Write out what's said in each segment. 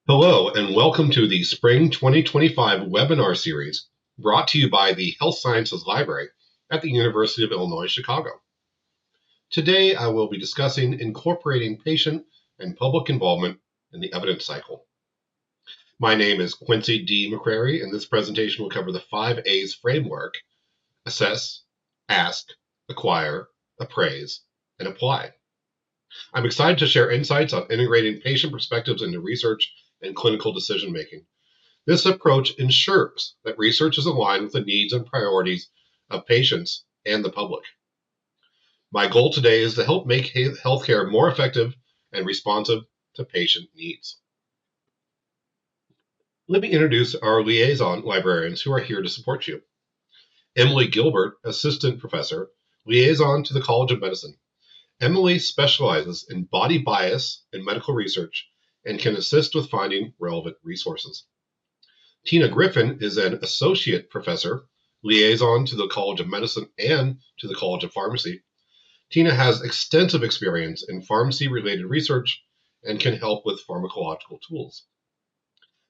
Hello, and welcome to the Spring 2025 webinar series brought to you by the Health Sciences Library at the University of Illinois, Chicago. Today, I will be discussing incorporating patient and public involvement in the evidence cycle. My name is Quincy D. McCrary, and this presentation will cover the 5A's framework: assess, ask, acquire, appraise, and apply. I'm excited to share insights on integrating patient perspectives into research and clinical decision-making. This approach ensures that research is aligned with the needs and priorities of patients and the public. My goal today is to help make healthcare more effective and responsive to patient needs. Let me introduce our liaison librarians who are here to support you. Emily Gilbert, Assistant Professor, Liaison to the College of Medicine. Emily specializes in body bias in medical research and can assist with finding relevant resources. Tina Griffin is an Associate Professor, Liaison to the College of Medicine and to the College of Pharmacy. Tina has extensive experience in pharmacy-related research and can help with pharmacological tools.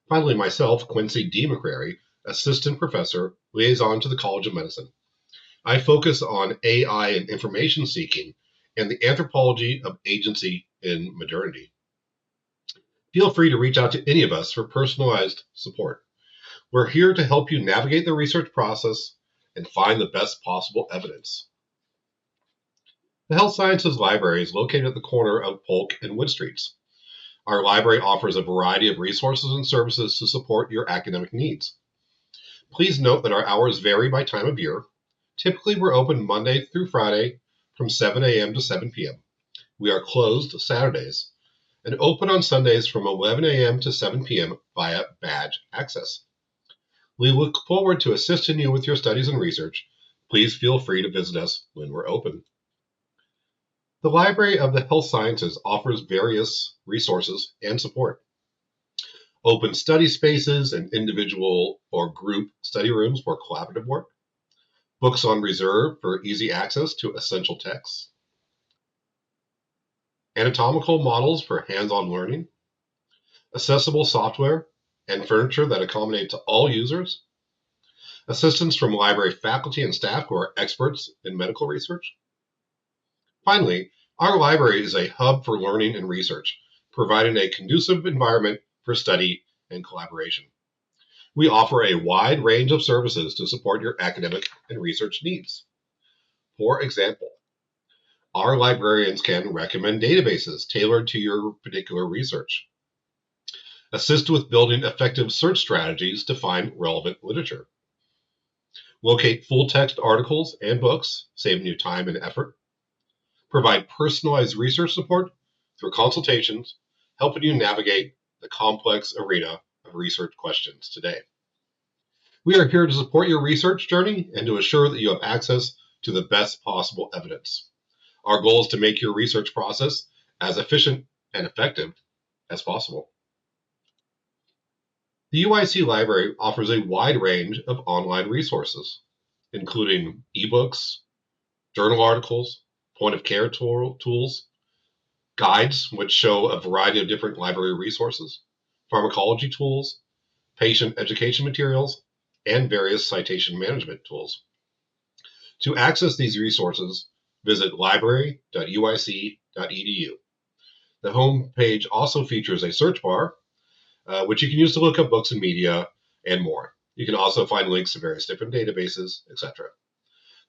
Finally, myself, Quincy D. McCrary, Assistant Professor, Liaison to the College of Medicine. I focus on AI and information seeking and the anthropology of agency in modernity. Feel free to reach out to any of us for personalized support. We're here to help you navigate the research process and find the best possible evidence. The Health Sciences Library is located at the corner of Polk and Wood Streets. Our library offers a variety of resources and services to support your academic needs. Please note that our hours vary by time of year. Typically, we're open Monday through Friday from 7 a.m. to 7 p.m. We are closed Saturdays and open on Sundays from 11 a.m. to 7 p.m. via badge access. We look forward to assisting you with your studies and research. Please feel free to visit us when we're open. The Library of the Health Sciences offers various resources and support. Open study spaces and individual or group study rooms for collaborative work. Books on reserve for easy access to essential texts. Anatomical models for hands-on learning. Accessible software and furniture that accommodate to all users. Assistance from library faculty and staff who are experts in medical research. Finally, our library is a hub for learning and research, providing a conducive environment for study and collaboration. We offer a wide range of services to support your academic and research needs. For example, our librarians can recommend databases tailored to your particular research, assist with building effective search strategies to find relevant literature, locate full-text articles and books, saving you time and effort, provide personalized research support through consultations, helping you navigate the complex arena of research questions today. We are here to support your research journey and to assure that you have access to the best possible evidence. Our goal is to make your research process as efficient and effective as possible. The UIC Library offers a wide range of online resources, including ebooks, journal articles, point-of-care tools, guides which show a variety of different library resources, pharmacology tools, patient education materials, and various citation management tools. To access these resources, visit library.uic.edu. The home page also features a search bar, which you can use to look up books and media and more. You can also find links to various different databases, etc.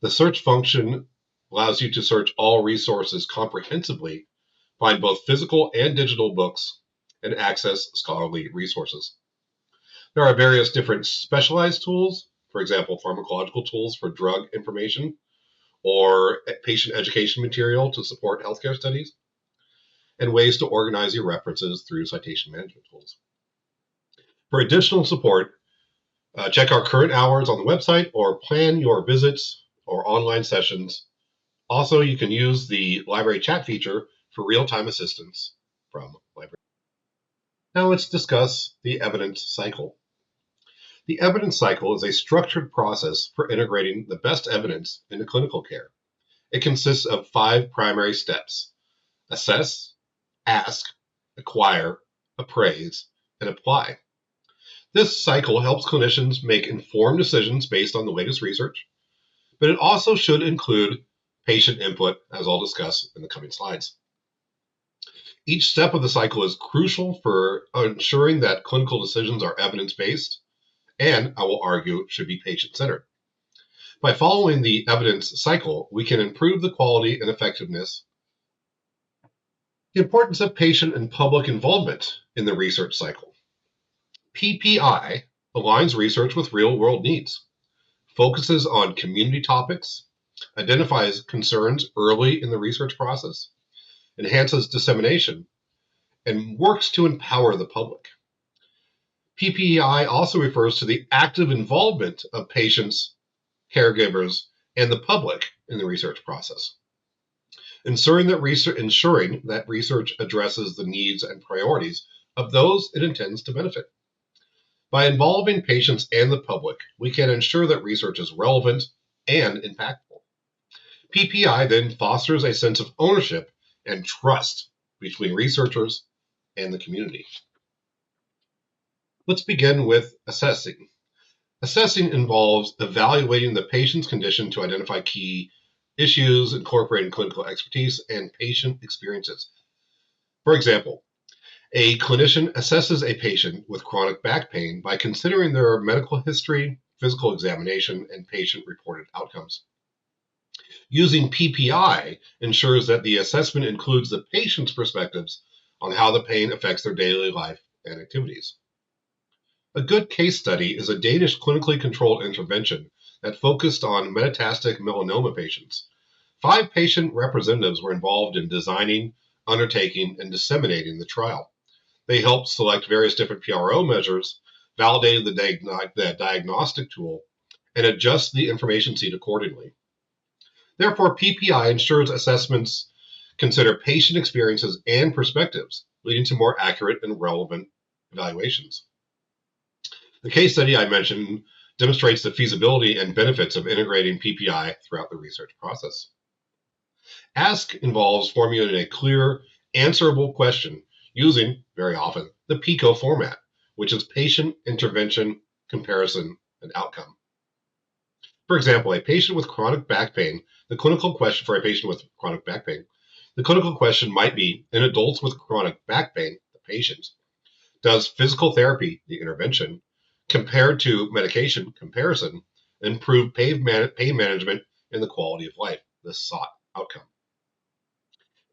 The search function allows you to search all resources comprehensively, find both physical and digital books, and access scholarly resources. There are various different specialized tools, for example, pharmacological tools for drug information, or patient education material to support healthcare studies, and ways to organize your references through citation management tools. For additional support, check our current hours on the website or plan your visits or online sessions. Also, you can use the library chat feature for real-time assistance from library. Now let's discuss the evidence cycle. The evidence cycle is a structured process for integrating the best evidence into clinical care. It consists of 5 primary steps: assess, ask, acquire, appraise, and apply. This cycle helps clinicians make informed decisions based on the latest research, but it also should include patient input, as I'll discuss in the coming slides. Each step of the cycle is crucial for ensuring that clinical decisions are evidence-based and, I will argue, should be patient-centered. By following the evidence cycle, we can improve the quality and effectiveness. The importance of patient and public involvement in the research cycle. PPI aligns research with real-world needs, focuses on community topics, identifies concerns early in the research process, enhances dissemination, and works to empower the public. PPI also refers to the active involvement of patients, caregivers, and the public in the research process, ensuring that research addresses the needs and priorities of those it intends to benefit. By involving patients and the public, we can ensure that research is relevant and impactful. PPI then fosters a sense of ownership and trust between researchers and the community. Let's begin with assessing. Assessing involves evaluating the patient's condition to identify key issues, incorporating clinical expertise and patient experiences. For example, a clinician assesses a patient with chronic back pain by considering their medical history, physical examination, and patient-reported outcomes. Using PPI ensures that the assessment includes the patient's perspectives on how the pain affects their daily life and activities. A good case study is a Danish clinically controlled intervention that focused on metastatic melanoma patients. 5 patient representatives were involved in designing, undertaking, and disseminating the trial. They helped select various different PRO measures, validated the diagnostic tool, and adjust the information sheet accordingly. Therefore, PPI ensures assessments consider patient experiences and perspectives, leading to more accurate and relevant evaluations. The case study I mentioned demonstrates the feasibility and benefits of integrating PPI throughout the research process. Ask involves formulating a clear, answerable question using, very often, the PICO format, which is patient, intervention, comparison, and outcome. For example, a patient with chronic back pain, the clinical question for a patient with chronic back pain, the clinical question might be, in adults with chronic back pain, the patient, does physical therapy, the intervention, compared to medication, comparison, improve pain management and the quality of life, the sought outcome.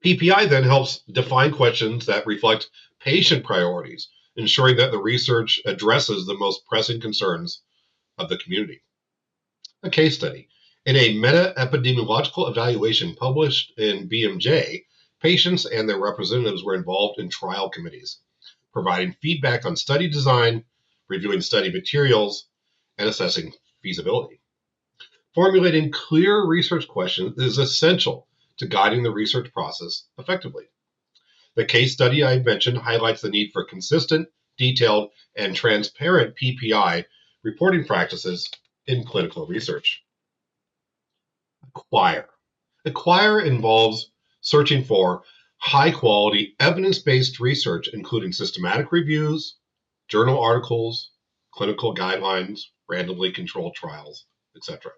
PPI then helps define questions that reflect patient priorities, ensuring that the research addresses the most pressing concerns of the community. A case study. In a meta-epidemiological evaluation published in BMJ, patients and their representatives were involved in trial committees, providing feedback on study design, reviewing study materials, and assessing feasibility. Formulating clear research questions is essential to guiding the research process effectively. The case study I mentioned highlights the need for consistent, detailed, and transparent PPI reporting practices in clinical research. Acquire. Acquire involves searching for high-quality, evidence-based research, including systematic reviews, journal articles, clinical guidelines, randomly controlled trials, etc.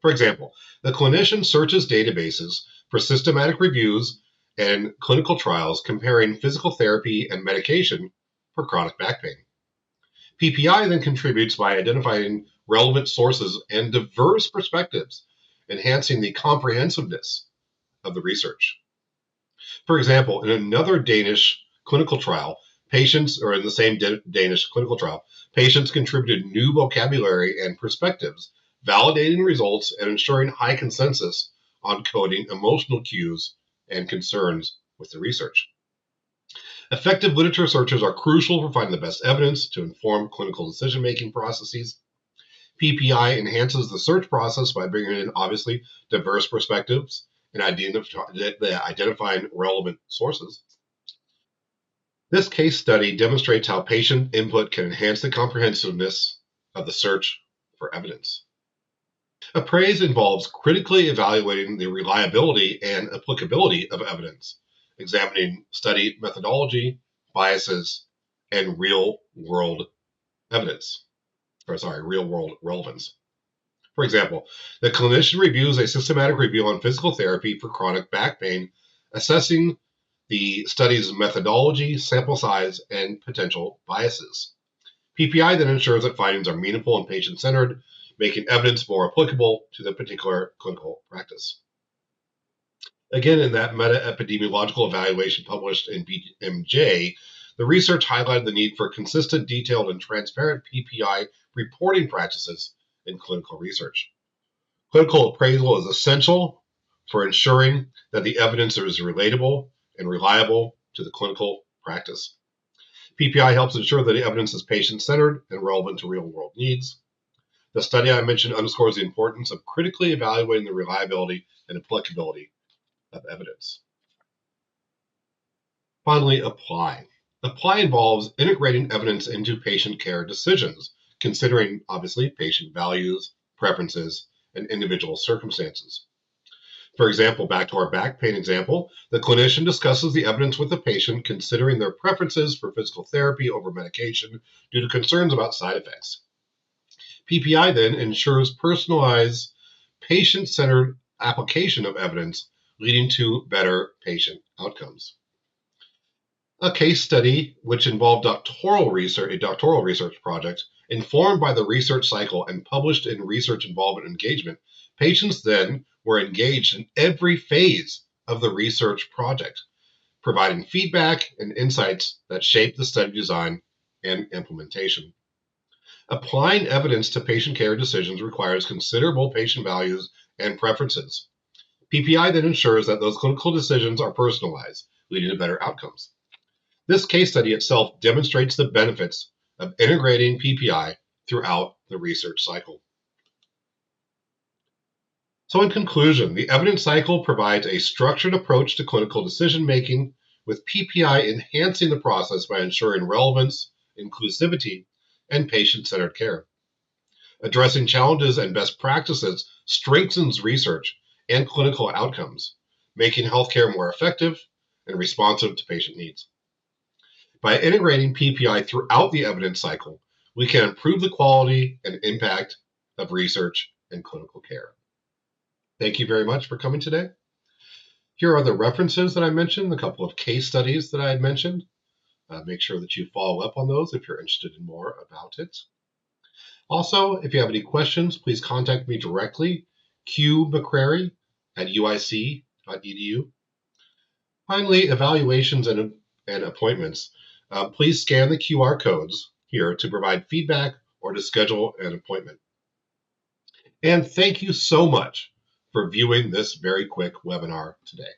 For example, the clinician searches databases for systematic reviews and clinical trials comparing physical therapy and medication for chronic back pain. PPI then contributes by identifying relevant sources and diverse perspectives, enhancing the comprehensiveness of the research. For example, in another Danish clinical trial, patients contributed new vocabulary and perspectives, validating results and ensuring high consensus on coding emotional cues and concerns with the research. Effective literature searches are crucial for finding the best evidence to inform clinical decision-making processes. PPI enhances the search process by bringing in, obviously, diverse perspectives and identifying relevant sources. This case study demonstrates how patient input can enhance the comprehensiveness of the search for evidence. Appraise involves critically evaluating the reliability and applicability of evidence, examining study methodology, biases, and real-world evidence, real-world relevance. For example, the clinician reviews a systematic review on physical therapy for chronic back pain, assessing the study's methodology, sample size, and potential biases. PPI then ensures that findings are meaningful and patient-centered, making evidence more applicable to the particular clinical practice. Again, in that meta-epidemiological evaluation published in BMJ, the research highlighted the need for consistent, detailed, and transparent PPI reporting practices in clinical research. Clinical appraisal is essential for ensuring that the evidence is relatable and reliable to the clinical practice. PPI helps ensure that the evidence is patient-centered and relevant to real-world needs. The study I mentioned underscores the importance of critically evaluating the reliability and applicability of evidence. Finally, apply. Apply involves integrating evidence into patient care decisions, considering, obviously, patient values, preferences, and individual circumstances. For example, back to our back pain example, the clinician discusses the evidence with the patient, considering their preferences for physical therapy over medication due to concerns about side effects. PPI then ensures personalized, patient-centered application of evidence, leading to better patient outcomes. A case study which involved a doctoral research project, informed by the research cycle and published in Research Involvement Engagement. Patients then were engaged in every phase of the research project, providing feedback and insights that shaped the study design and implementation. Applying evidence to patient care decisions requires considerable patient values and preferences. PPI then ensures that those clinical decisions are personalized, leading to better outcomes. This case study itself demonstrates the benefits of integrating PPI throughout the research cycle. So in conclusion, the evidence cycle provides a structured approach to clinical decision-making, with PPI enhancing the process by ensuring relevance, inclusivity, and patient-centered care. Addressing challenges and best practices strengthens research and clinical outcomes, making healthcare more effective and responsive to patient needs. By integrating PPI throughout the evidence cycle, we can improve the quality and impact of research and clinical care. Thank you very much for coming today. Here are the references that I mentioned, a couple of case studies that I had mentioned. Make sure that you follow up on those if you're interested in more about it. Also, if you have any questions, please contact me directly, qmccrary@uic.edu. Finally, evaluations and appointments. Please scan the QR codes here to provide feedback or to schedule an appointment. And thank you so much for viewing this very quick webinar today.